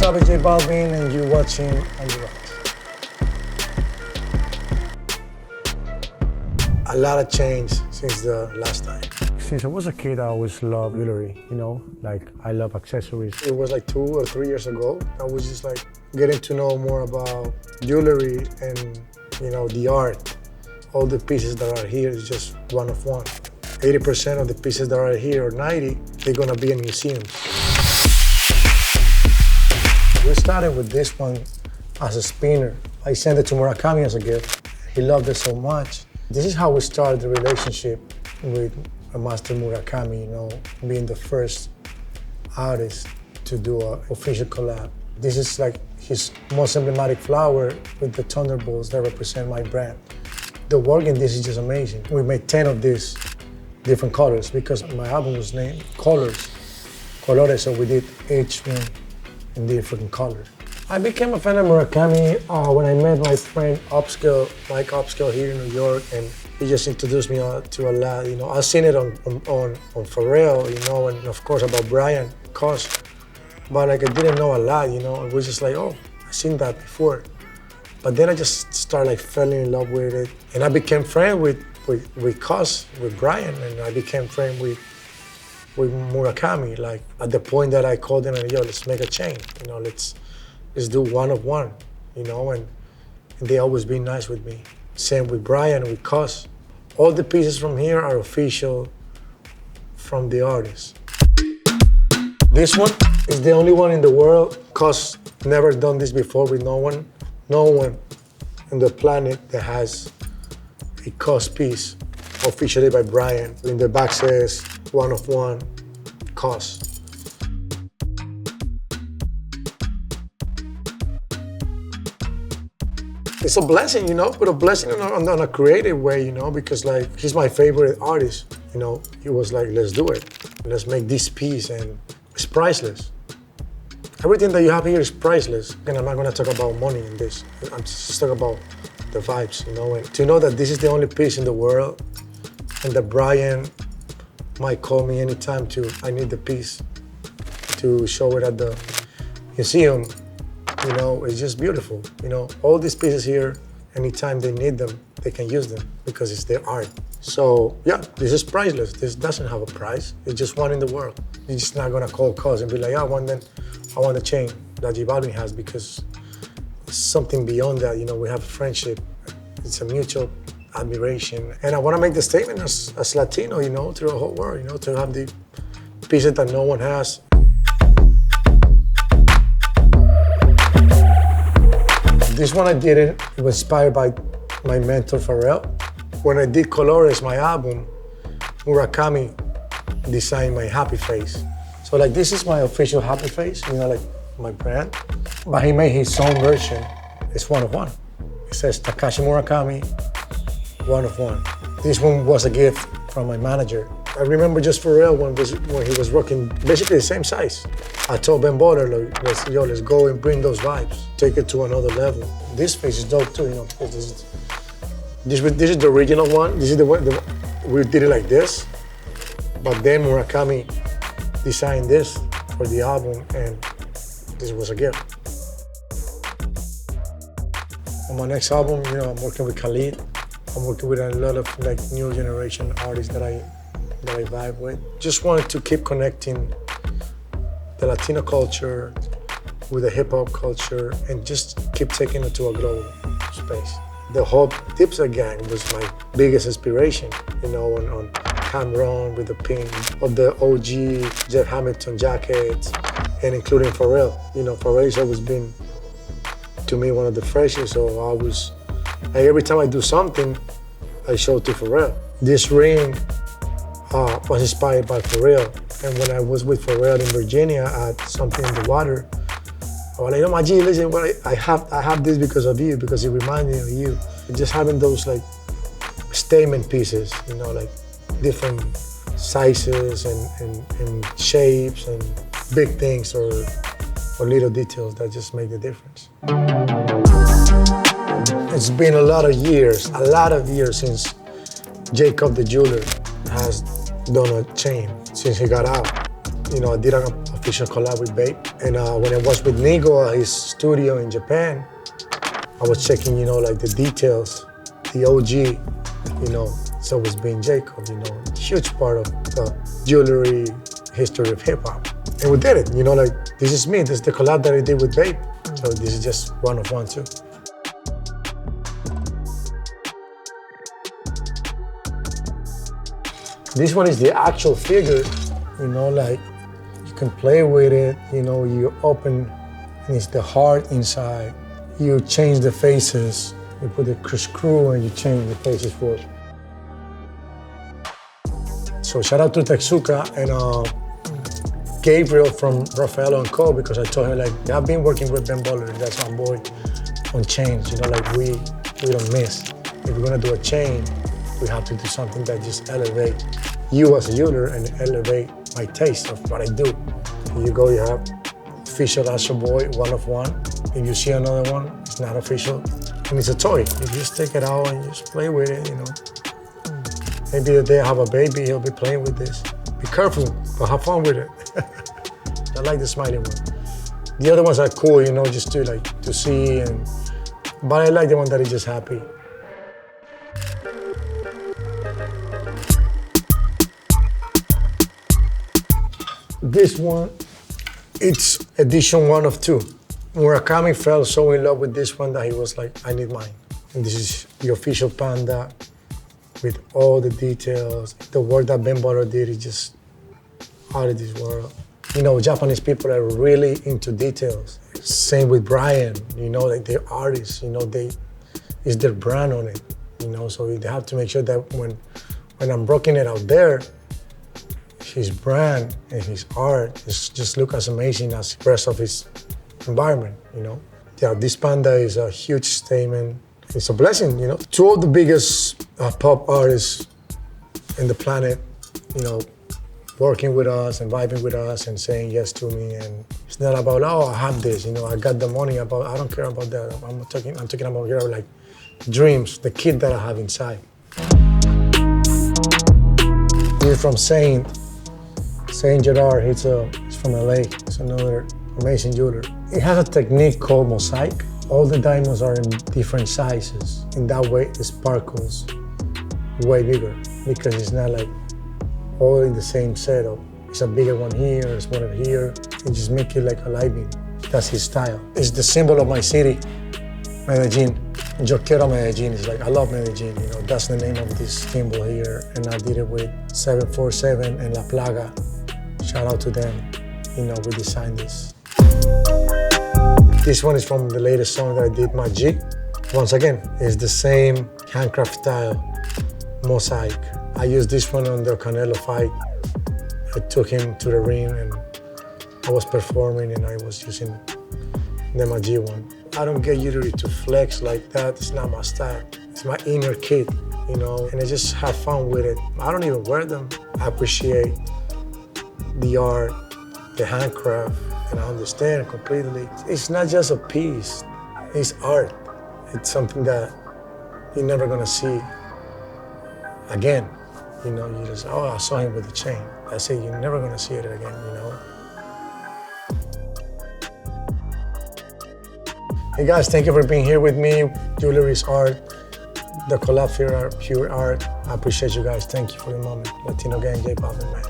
up, it's Balvin, and you're watching Algunas. A lot of change since the last time. Since I was a kid, I always loved jewelry, you know, like I love accessories. It was like 2 or 3 years ago. I was just like getting to know more about jewelry and, you know, the art. All the pieces that are here is just one of one. 80% of the pieces that are here, or 90, they're gonna be in museums. We started with this one as a spinner. I sent it to Murakami as a gift. He loved it so much. This is how we started the relationship with Master Murakami, you know, being the first artist to do an official collab. This is like his most emblematic flower with the thunderbolts that represent my brand. The work in this is just amazing. We made 10 of these different colors because my album was named Colors, so we did each one in different colors. I became a fan of Murakami when I met my friend Mike Upscale here in New York, and he just introduced me to a lot. You know, I've seen it on Pharrell, you know, and of course about Brian Cox, but like I didn't know a lot, you know. It was just like, oh, I've seen that before. But then I just started like falling in love with it, and I became friends with Cox, with Brian, and I became friends with Murakami. Like at the point that I called them and yo, let's make a chain, you know, let's do one of one, you know, and they always been nice with me. Same with Brian, with Cox. All the pieces from here are official from the artist. This one is the only one in the world. Cox never done this before with no one. No one on the planet that has a Cox piece officially by Brian. In the back says one of one, Cox. It's a blessing, you know, but a blessing on a creative way, you know, because like he's my favorite artist, you know. He was like, let's do it. Let's make this piece, and it's priceless. Everything that you have here is priceless. And I'm not gonna talk about money in this. I'm just talking about the vibes, you know. And to know that this is the only piece in the world, and that Brian might call me anytime I need the piece to show it at the museum. You know, it's just beautiful. You know, all these pieces here, anytime they need them, they can use them because it's their art. So yeah, this is priceless. This doesn't have a price. It's just one in the world. You're just not gonna call Cox and be like, I want the chain that J Balvin has, because it's something beyond that. You know, we have a friendship. It's a mutual admiration. And I wanna make the statement as Latino, you know, to the whole world, you know, to have the pieces that no one has. This one I did it was inspired by my mentor Pharrell. When I did Colores, my album, Murakami designed my happy face. So like this is my official happy face, you know, like my brand. But he made his own version. It's one of one. It says Takashi Murakami, one of one. This one was a gift from my manager. I remember just Pharrell when he was rocking basically the same size. I told Ben Baller, like, let's go and bring those vibes, take it to another level. This face is dope too, you know. This is the original one. This is the one we did it like this, but then Murakami designed this for the album, and this was a gift. On my next album, you know, I'm working with Khalid. I'm working with a lot of like new generation artists that I vibe with. Just wanted to keep connecting the Latino culture with the hip hop culture and just keep taking it to a global space. The whole Dipset gang was my biggest inspiration, you know, on Cameron with the pink, of the OG Jeff Hamilton jackets, and including Pharrell. You know, Pharrell's always been, to me, one of the freshest, so I was, like, every time I do something, I show it to Pharrell. This ring was inspired by Pharrell. And when I was with Pharrell in Virginia at something in the water, I was like, oh my G, listen, well, I have this because of you, because it reminds me of you. Just having those like statement pieces, you know, like different sizes and shapes and big things or little details that just make the difference. It's been a lot of years since Jacob the jeweler has done a chain since he got out. You know, I did a official collab with Babe. And when I was with Nigo at his studio in Japan, I was checking, like the details, the OG, it's always been Jacob, huge part of the jewelry history of hip hop. And we did it, like this is me, this is the collab that I did with Babe. So this is just one of one too. This one is the actual figure, like you can play with it, you open and it's the heart inside. You change the faces, you put the screw and you change the faces for it. So shout out to Texuka and Gabriel from Rafaelo & Co, because I told him, like, I've been working with Ben Baller, that's my boy, on chains, like we don't miss. If we're gonna do a chain, we have to do something that just elevate you as a jeweler and elevate my taste of what I do. You go, you have official Astro Boy, one of one. If you see another one, it's not official. And it's a toy. You just take it out and just play with it, Maybe the day I have a baby, he'll be playing with this. Be careful, but have fun with it. I like the smiley one. The other ones are cool, just to see, but I like the one that is just happy. This one, it's edition 1 of 2. Murakami fell so in love with this one that he was like, I need mine. And this is the official panda with all the details. The work that Ben Baller did is just out of this world. Japanese people are really into details. Same with Brian, like they're artists, it's their brand on it, so they have to make sure that when I'm rocking it out there, his brand and his art just look as amazing as the rest of his environment, Yeah, this panda is a huge statement. It's a blessing, 2 of the biggest pop artists in the planet, working with us and vibing with us and saying yes to me. And it's not about, I have this, I got the money, I don't care about that. I'm talking about like dreams, the kid that I have inside. This is from Saint Gerard, he's from LA. It's another amazing jeweler. It has a technique called mosaic. All the diamonds are in different sizes. In that way, it sparkles way bigger because it's not like all in the same setup. It's a bigger one here, a smaller here, and just make it like a light beam. That's his style. It's the symbol of my city, Medellin. Yo quiero Medellin. It's like, I love Medellin, that's the name of this symbol here. And I did it with 747 and La Plaga. Shout out to them, we designed this. This one is from the latest song that I did, My G. Once again, it's the same handcraft style, mosaic. I used this one on the Canelo fight. I took him to the ring and I was performing and I was using the My G one. I don't get usually to flex like that, it's not my style. It's my inner kid, and I just have fun with it. I don't even wear them. I appreciate the art, the handcraft, and I understand completely. It's not just a piece, it's art. It's something that you're never gonna see again. You just, I saw him with the chain. That's it, you're never gonna see it again, Hey guys, thank you for being here with me. Jewelry is art. The collab here are pure art. I appreciate you guys. Thank you for the moment. Latino Gang, J Balvin, man.